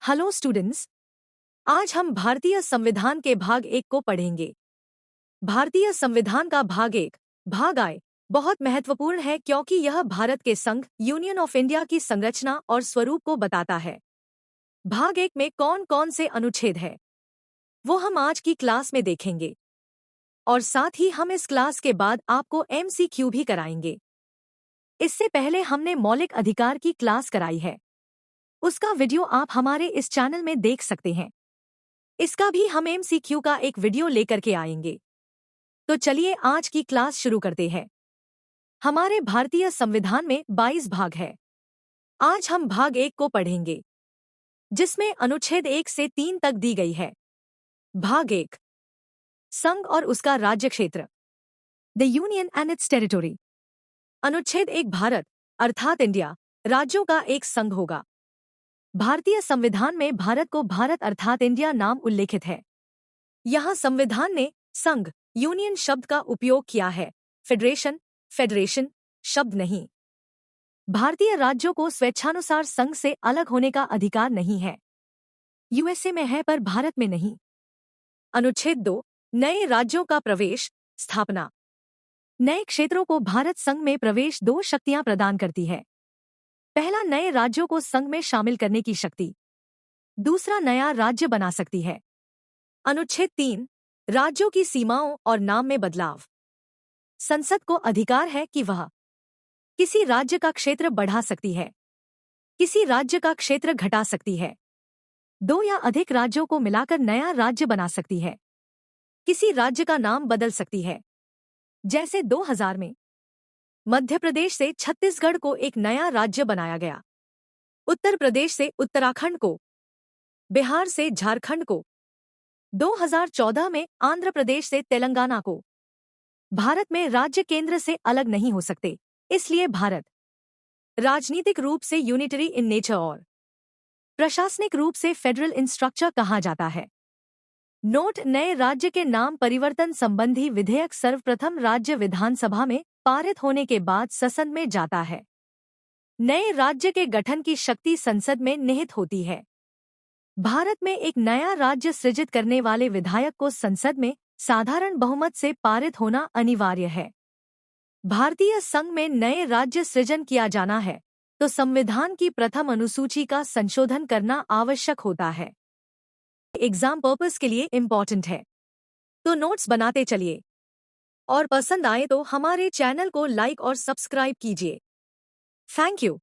Hello students. आज हम भारतीय संविधान के भाग 1 को पढ़ेंगे। भारतीय संविधान का भाग 1 भाग I बहुत महत्वपूर्ण है क्योंकि यह भारत के संघ यूनियन ऑफ इंडिया की संरचना और स्वरूप को बताता है। भाग 1 में कौन कौन से अनुच्छेद है वो हम आज की क्लास में देखेंगे और साथ ही हम इस क्लास के बाद आपको MCQ भी कराएंगे। इससे पहले हमने मौलिक अधिकार की क्लास कराई है, उसका वीडियो आप हमारे इस चैनल में देख सकते हैं। इसका भी हम MCQ का एक वीडियो लेकर के आएंगे। तो चलिए आज की क्लास शुरू करते हैं। हमारे भारतीय संविधान में 22 भाग है। आज हम भाग 1 को पढ़ेंगे जिसमें अनुच्छेद 1 से 3 तक दी गई है। भाग 1 संघ और उसका राज्य क्षेत्र, the union and it's territory. अनुच्छेद 1 भारत अर्थात इंडिया राज्यों का एक संघ होगा। भारतीय संविधान में भारत को भारत अर्थात इंडिया नाम उल्लेखित है। यहाँ संविधान ने संघ यूनियन शब्द का उपयोग किया है, फेडरेशन शब्द नहीं। भारतीय राज्यों को स्वेच्छानुसार संघ से अलग होने का अधिकार नहीं है। USA में है पर भारत में नहीं। अनुच्छेद 2 नए राज्यों का प्रवेश स्थापना। नए क्षेत्रों को भारत संघ में प्रवेश 2 शक्तियां प्रदान करती है। पहला, नए राज्यों को संघ में शामिल करने की शक्ति। दूसरा, नया राज्य बना सकती है। अनुच्छेद 3 राज्यों की सीमाओं और नाम में बदलाव। संसद को अधिकार है कि वह किसी राज्य का क्षेत्र बढ़ा सकती है, किसी राज्य का क्षेत्र घटा सकती है, 2 या अधिक राज्यों को मिलाकर नया राज्य बना सकती है, किसी राज्य का नाम बदल सकती है। जैसे 2000 में मध्य प्रदेश से छत्तीसगढ़ को एक नया राज्य बनाया गया, उत्तर प्रदेश से उत्तराखंड को, बिहार से झारखंड को, 2014 में आंध्र प्रदेश से तेलंगाना को। भारत में राज्य केंद्र से अलग नहीं हो सकते, इसलिए भारत राजनीतिक रूप से यूनिटरी इन नेचर और प्रशासनिक रूप से फेडरल इन स्ट्रक्चर कहा जाता है। नोट, नए राज्य के नाम परिवर्तन संबंधी विधेयक सर्वप्रथम राज्य विधानसभा में पारित होने के बाद संसद में जाता है। नए राज्य के गठन की शक्ति संसद में निहित होती है। भारत में एक नया राज्य सृजित करने वाले विधायक को संसद में साधारण बहुमत से पारित होना अनिवार्य है। भारतीय संघ में नए राज्य सृजन किया जाना है तो संविधान की प्रथम अनुसूची का संशोधन करना आवश्यक होता है। एग्जाम पर्पस के लिए इम्पोर्टेंट है, तो नोट्स बनाते चलिए और पसंद आए तो हमारे चैनल को लाइक और सब्सक्राइब कीजिए। Thank you.